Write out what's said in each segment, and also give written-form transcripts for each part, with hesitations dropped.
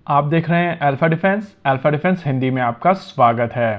आप देख रहे हैं अल्फा डिफेंस हिंदी में आपका स्वागत है।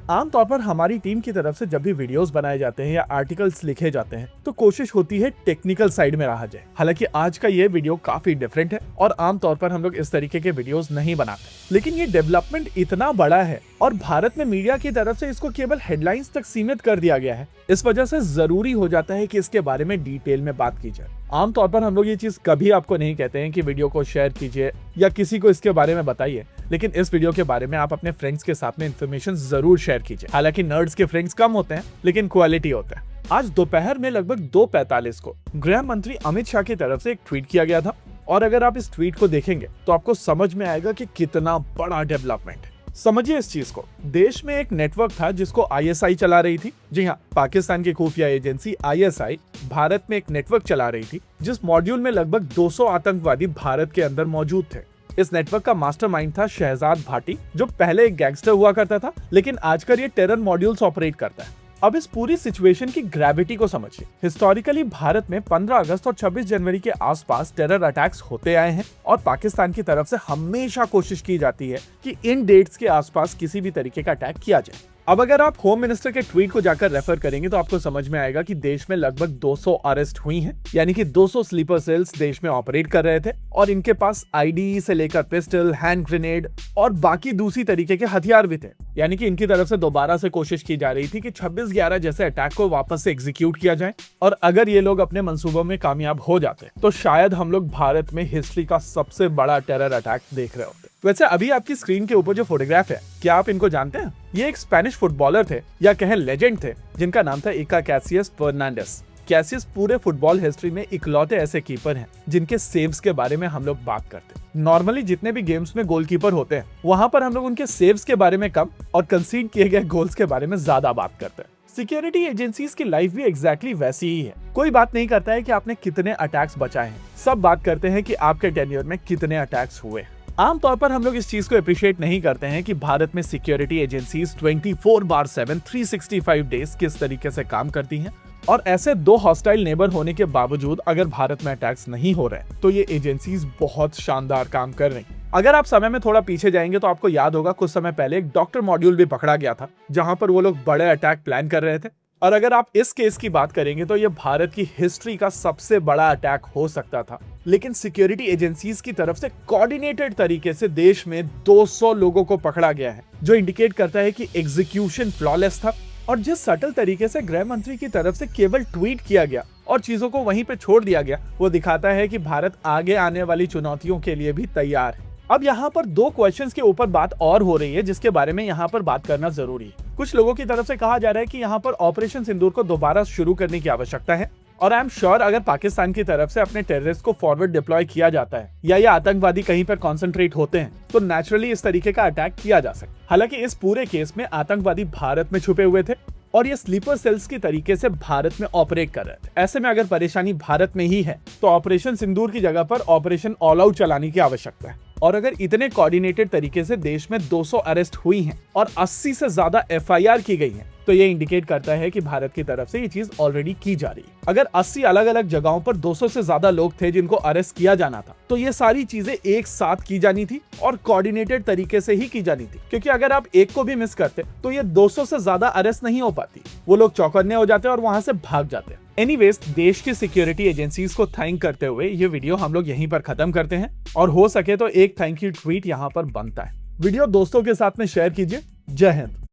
आमतौर पर हमारी टीम की तरफ से जब भी वीडियोस बनाए जाते हैं या आर्टिकल्स लिखे जाते हैं तो कोशिश होती है टेक्निकल साइड में रहा जाए। हालांकि आज का ये वीडियो काफी डिफरेंट है और आमतौर पर हम लोग इस तरीके के वीडियोस नहीं बनाते, लेकिन ये डेवलपमेंट इतना बड़ा है और भारत में मीडिया की तरफ से इसको केवल हेडलाइंस तक सीमित कर दिया गया है। इस वजह से जरूरी हो जाता है कि इसके बारे में डिटेल में बात की जाए। आमतौर पर हम लोग ये चीज कभी आपको नहीं कहते हैं कि वीडियो को शेयर कीजिए या किसी को इसके बारे में बताइए, लेकिन इस वीडियो के बारे में आप अपने फ्रेंड्स के साथ में इन्फॉर्मेशन जरूर शेयर कीजिए। हालांकि नर्ड्स के फ्रेंड्स कम होते हैं लेकिन क्वालिटी होता है। आज दोपहर में लगभग 2:45 को गृह मंत्री अमित शाह की तरफ से एक ट्वीट किया गया था और अगर आप इस ट्वीट को देखेंगे तो आपको समझ में आएगा कि कितना बड़ा डेवलपमेंट है। समझिए इस चीज को। देश में एक नेटवर्क था जिसको आईएसआई चला रही थी। जी हाँ, पाकिस्तान की खुफिया एजेंसी आईएसआई भारत में एक नेटवर्क चला रही थी जिस मॉड्यूल में लगभग 200 आतंकवादी भारत के अंदर मौजूद थे। इस नेटवर्क का मास्टरमाइंड था शहजाद भाटी, जो पहले एक गैंगस्टर हुआ करता था लेकिन आजकल ये टेरर मॉड्यूल्स ऑपरेट करता है। अब इस पूरी सिचुएशन की ग्रेविटी को समझिए। हिस्टोरिकली भारत में 15 अगस्त और 26 जनवरी के आसपास टेरर अटैक्स होते आए हैं और पाकिस्तान की तरफ से हमेशा कोशिश की जाती है कि इन डेट्स के आसपास किसी भी तरीके का अटैक किया जाए। अब अगर आप होम मिनिस्टर के ट्वीट को जाकर रेफर करेंगे तो आपको समझ में आएगा कि देश में लगभग 200 अरेस्ट हुई हैं, यानी कि 200 स्लीपर सेल्स देश में ऑपरेट कर रहे थे और इनके पास आईडी से लेकर पिस्टल, हैंड ग्रेनेड और बाकी दूसरी तरीके के हथियार भी थे। यानी कि इनकी तरफ से दोबारा से कोशिश की जा रही थी कि 26/11 जैसे अटैक को वापस से एग्जीक्यूट किया जाए और अगर ये लोग अपने मंसूबों में कामयाब हो जाते तो शायद हम लोग भारत में हिस्ट्री का सबसे बड़ा टेरर अटैक देख रहे होते। वैसे अभी आपकी स्क्रीन के ऊपर जो फोटोग्राफ है, क्या आप इनको जानते हैं? ये एक स्पेनिश फुटबॉलर थे या कहें लेजेंड थे जिनका नाम था इका कैसियस फर्नांडिस। कैसियस पूरे फुटबॉल हिस्ट्री में इकलौते ऐसे कीपर हैं जिनके सेव्स के बारे में हम लोग बात करते हैं। नॉर्मली जितने भी गेम्स में गोलकीपर होते हैं वहां पर हम लोग उनके सेव्स के बारे में कम और कंसीड किए गए गोल्स के बारे में ज्यादा बात करते हैं। सिक्योरिटी एजेंसीज की लाइफ भी एग्जैक्टली वैसी ही है। कोई बात नहीं करता है कि आपने कितने अटैक्स बचाए हैं, सब बात करते हैं कि आपके टेन्योर में कितने अटैक्स हुए। आमतौर पर हम लोग इस चीज को अप्रिशिएट नहीं करते हैं कि भारत में सिक्योरिटी एजेंसीज 24/7 365 डेज किस तरीके से काम करती हैं और ऐसे दो हॉस्टाइल नेबर होने के बावजूद अगर भारत में अटैक्स नहीं हो रहे तो ये एजेंसीज बहुत शानदार काम कर रही। अगर आप समय में थोड़ा पीछे जाएंगे तो आपको याद होगा कुछ समय पहले एक डॉक्टर मॉड्यूल भी पकड़ा गया था जहां पर वो लोग बड़े अटैक प्लान कर रहे थे। और अगर आप इस केस की बात करेंगे तो ये भारत की हिस्ट्री का सबसे बड़ा अटैक हो सकता था, लेकिन सिक्योरिटी एजेंसीज की तरफ से कोऑर्डिनेटेड तरीके से देश में 200 लोगों को पकड़ा गया है, जो इंडिकेट करता है कि एग्जीक्यूशन फ्लॉलेस था। और जिस सटल तरीके से गृह मंत्री की तरफ से केवल ट्वीट किया गया और चीजों को वहीं पे छोड़ दिया गया, वो दिखाता है कि भारत आगे आने वाली चुनौतियों के लिए भी तैयार है। अब यहाँ पर दो क्वेश्चंस के ऊपर बात और हो रही है जिसके बारे में यहाँ पर बात करना जरूरी है। कुछ लोगों की तरफ से कहा जा रहा है कि यहाँ पर ऑपरेशन सिंदूर को दोबारा शुरू करने की आवश्यकता है और आई एम श्योर अगर पाकिस्तान की तरफ से अपने टेररिस्ट को फॉरवर्ड डिप्लॉय किया जाता है या ये आतंकवादी कहीं पर कॉन्सेंट्रेट होते हैं तो नेचुरली इस तरीके का अटैक किया जा सकता है। हालांकि इस पूरे केस में आतंकवादी भारत में छुपे हुए थे और ये स्लीपर सेल्स की तरीके से भारत में ऑपरेट कर रहे थे। ऐसे में अगर परेशानी भारत में ही है तो ऑपरेशन सिंदूर की जगह पर ऑपरेशन ऑल आउट चलाने की आवश्यकता है। और अगर इतने कोऑर्डिनेटेड तरीके से देश में 200 अरेस्ट हुई हैं और 80 से ज्यादा एफआईआर की गई हैं, तो ये इंडिकेट करता है कि भारत की तरफ से ये चीज ऑलरेडी की जा रही है। अगर 80 अलग अलग जगहों पर 200 से ज्यादा लोग थे जिनको अरेस्ट किया जाना था, तो ये सारी चीजें एक साथ की जानी थी और कोऑर्डिनेटेड तरीके से ही की जानी थी, क्योंकि अगर आप एक को भी मिस करते तो ये 200 से ज्यादा अरेस्ट नहीं हो पाती। वो लोग चौकन्ने हो जाते और वहां से भाग जाते। एनीवेज, देश की सिक्योरिटी एजेंसीज को थैंक करते हुए ये वीडियो हम लोग यहीं पर खत्म करते हैं और हो सके तो एक थैंक यू ट्वीट यहाँ पर बनता है। वीडियो दोस्तों के साथ में शेयर कीजिए। जय हिंद।